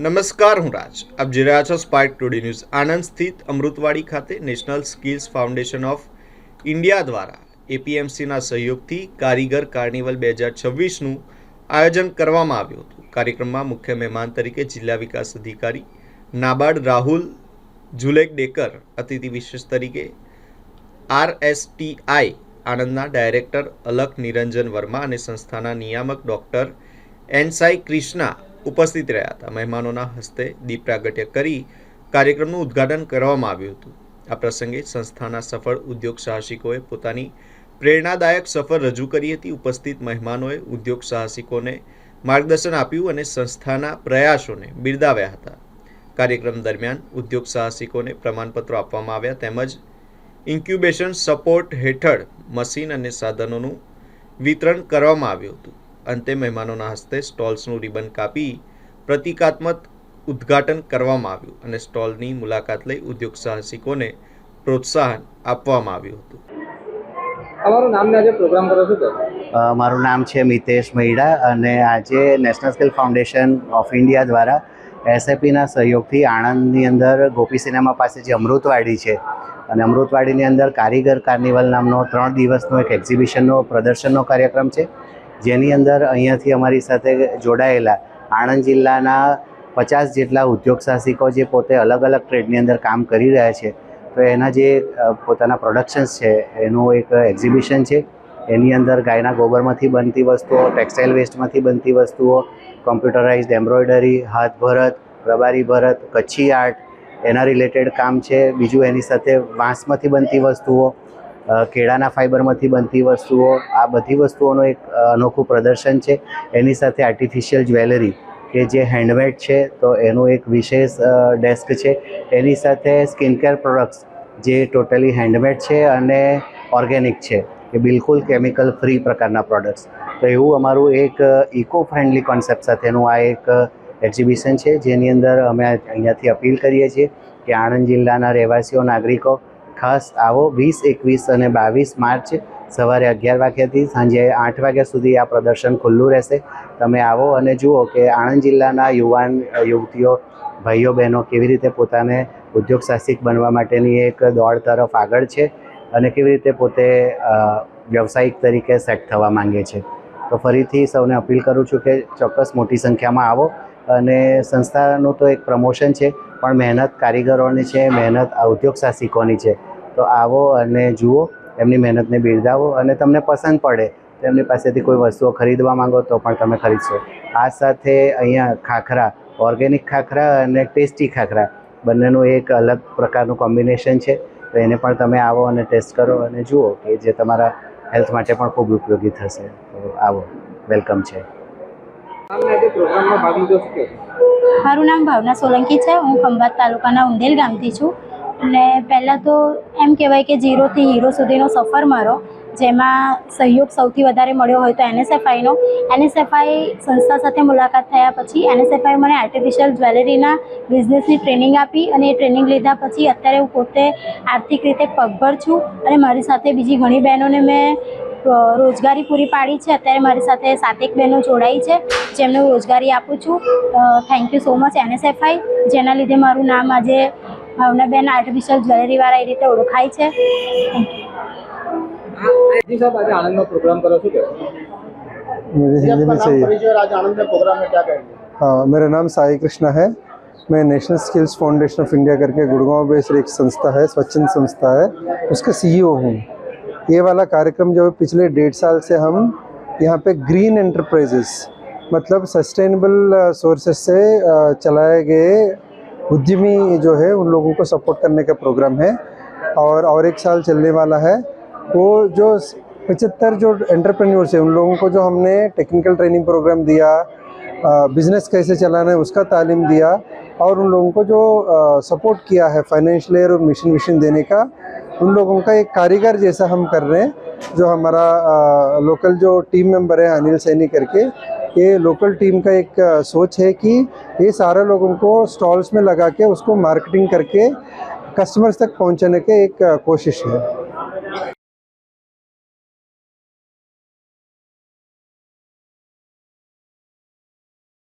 નમસ્કાર, હું રાજ. આપ જોઈ રહ્યા છો સ્પાર્ક ટુડે ન્યૂઝ. આણંદ સ્થિત અમૃતવાડી ખાતે national skills foundation of India દ્વારા એપીએમસીના સહયોગથી કારીગર કાર્નિવલ 2026નું આયોજન કરવામાં આવ્યું હતું. કાર્યક્રમમાં મુખ્ય મહેમાન તરીકે જિલ્લા વિકાસ અધિકારી નાબાર્ડ રાહુલ ઝુલેકડેકર, અતિથિ વિશેષ તરીકે RSTI આણંદના ડાયરેક્ટર અલક નિરંજન વર્મા અને સંસ્થાના નિયામક ડૉક્ટર એનસાઈ ક્રિષ્ના ઉપસ્થિત રહ્યા હતા. મહેમાનોના હસ્તે દીપ પ્રાગટ્ય કરી કાર્યક્રમનું ઉદ્ઘાટન કરવામાં આવ્યું હતું. આ પ્રસંગે સંસ્થાના સફળ ઉદ્યોગ સાહસિકોએ પોતાની પ્રેરણાદાયક સફર રજૂ કરી હતી. ઉપસ્થિત મહેમાનોએ ઉદ્યોગ સાહસિકોને માર્ગદર્શન આપ્યું અને સંસ્થાના પ્રયાસોને બિરદાવ્યા હતા. કાર્યક્રમ દરમિયાન ઉદ્યોગ સાહસિકોને પ્રમાણપત્રો આપવામાં આવ્યા તેમજ ઇન્ક્યુબેશન સપોર્ટ હેઠળ મશીન અને સાધનોનું વિતરણ કરવામાં આવ્યું હતું. અંતે મહેમાનોના હસ્તે સ્ટોલ્સનું રિબન કાપી પ્રતિકાત્મક ઉદ્ઘાટન કરવામાં આવ્યું અને સ્ટોલની મુલાકાત લઈ ઉદ્યોગ સાહસિકોને પ્રોત્સાહન આપવામાં આવ્યું હતું. તમારું નામ ને આજે પ્રોગ્રામ કરો છો? મારું નામ છે મિતેશ મૈડા અને આજે national skill foundation of India દ્વારા એસએપીના સહયોગથી આણંદની અંદર ગોપી સિનેમા પાસે જે અમૃતવાડી છે અને અમૃતવાડીની અંદર કારીગર કાર્નિવલ નામનો 3 દિવસનો એક એક્ઝિબિશનનો પ્રદર્શનનો કાર્યક્રમ છે, જેની અંદર અહીંયાથી અમારી સાથે જોડાયેલા આણંદ જિલ્લાના 50 જેટલા ઉદ્યોગ સાહસિકો જે પોતે અલગ અલગ ટ્રેડની અંદર કામ કરી રહ્યા છે, તો એના જે પોતાના પ્રોડક્શન્સ છે એનું એક એક્ઝિબિશન છે. એની અંદર ગાયના ગોબરમાંથી બનતી વસ્તુઓ, ટેક્સટાઇલ વેસ્ટમાંથી બનતી વસ્તુઓ, કોમ્પ્યુટરાઇઝડ એમ્બ્રોઇડરી, હાથ ભરત, રબારી ભરત, કચ્છી આર્ટ, એના રિલેટેડ કામ છે. બીજું એની સાથે વાંસમાંથી બનતી વસ્તુઓ, કેળાના ફાઇબરમાંથી બનતી વસ્તુઓ, આ બધી વસ્તુઓનું એક અનોખું પ્રદર્શન છે. એની સાથે આર્ટિફિશિયલ જ્વેલરી કે જે હેન્ડમેડ છે તો એનું એક વિશેષ ડેસ્ક છે. એની સાથે સ્કિનકેર પ્રોડક્ટ્સ જે ટોટલી હેન્ડમેડ છે અને ઓર્ગેનિક છે, કે બિલકુલ કેમિકલ ફ્રી પ્રકારના પ્રોડક્ટ્સ. તો એવું અમારું એક ઇકો ફ્રેન્ડલી કોન્સેપ્ટ સાથેનું આ એક એક્ઝિબિશન છે, જેની અંદર અમે અહીંયાથી અપીલ કરીએ છીએ કે આણંદ જિલ્લાના રહેવાસીઓ, નાગરિકો ખાસ આવો. 20, 21 અને 22 માર્ચ સવારે 11 વાગ્યાથી સાંજે 8 વાગ્યા સુધી આ પ્રદર્શન ખુલ્લું રહેશે. તમે આવો અને જુઓ કે આણંદ જિલ્લાના યુવાન યુવતીઓ, ભાઈઓ બહેનો કેવી રીતે પોતાને ઉદ્યોગ સાહસિક બનવા માટેની એક દોડ તરફ આગળ છે અને કેવી રીતે પોતે વ્યવસાયિક તરીકે સેટ થવા માંગે છે. તો ફરીથી સૌને અપીલ કરું છું કે ચોક્કસ મોટી સંખ્યામાં આવો. અને સંસ્થાનું તો એક પ્રમોશન છે, પણ મહેનત કારીગરોની છે, મહેનત આ ઉદ્યોગ સાહસિકોની છે. તો આવો અને જુઓ, એમની મહેનતને બિરદાવો અને તમને પસંદ પડે તો એમની પાસેથી કોઈ વસ્તુઓ ખરીદવા માંગો તો પણ તમે ખરીદશો. આ સાથે અહીંયા ખાખરા, ઓર્ગેનિક ખાખરા અને ટેસ્ટી ખાખરા બંનેનું એક અલગ પ્રકારનું કોમ્બિનેશન છે. તો એને પણ તમે આવો અને ટેસ્ટ કરો અને જુઓ કે જે તમારા હેલ્થ માટે પણ ખૂબ ઉપયોગી થશે. તો આવો, વેલકમ છે. મારું નામ ભાવના સોલંકી છે. હું ખંભાત તાલુકાના ઉંદેલ ગામથી છું. અને પહેલાં તો એમ કહેવાય કે 0 થી હીરો સુધીનો સફર મારો, જેમાં સહયોગ સૌથી વધારે મળ્યો હોય તો NSFIનો. NSFI સંસ્થા સાથે મુલાકાત થયા પછી NSFI મને આર્ટિફિશિયલ જ્વેલરીના બિઝનેસની ટ્રેનિંગ આપી અને એ ટ્રેનિંગ લીધા પછી અત્યારે હું પોતે આર્થિક રીતે પગભર છું અને મારી સાથે બીજી ઘણી બહેનોને મેં રોજગારી પૂરી પાડી છે. અત્યારે મારી સાથે 7 બહેનો જોડાઈ છે, જેમને હું રોજગારી આપું છું. Thank you so much NSFI, જેના લીધે મારું નામ આજે ભાવનાબેન આર્ટિફિશિયલ જ્વેલરીવાળા એ રીતે ઓળખાય છે. जी साहब, आज आनंद में प्रोग्राम करो છો? मुझे हिंदी में चाहिए। आज आनंद में प्रोग्राम में क्या करेंगे? हाँ, मेरा नाम साई कृष्णा है। मैं national skills foundation of India करके गुड़गांव बेस्ड एक संस्था है, स्वच्छंद संस्था है, उसका CEO हूँ। ये वाला कार्यक्रम जो पिछले 1.5 साल से हम यहाँ पे ग्रीन एंटरप्राइजेस, मतलब सस्टेनेबल सोर्सेस से चलाए गए उद्यमी जो है उन लोगों को सपोर्ट करने का प्रोग्राम है और 1 साल चलने वाला है। वो जो 75 जो एंटरप्रेन्योर्स हैं उन लोगों को जो हमने टेक्निकल ट्रेनिंग प्रोग्राम दिया, बिज़नेस कैसे चलाना है उसका तालीम दिया और उन लोगों को जो सपोर्ट किया है फाइनेंशियली और मिशन देने का, उन लोगों का एक कारीगर जैसा हम कर रहे हैं। जो हमारा लोकल जो टीम मेंबर है अनिल सैनी करके, ये लोकल टीम का एक सोच है कि ये सारे लोगों को स्टॉल्स में लगा के उसको मार्केटिंग करके कस्टमर्स तक पहुंचाने की एक कोशिश है।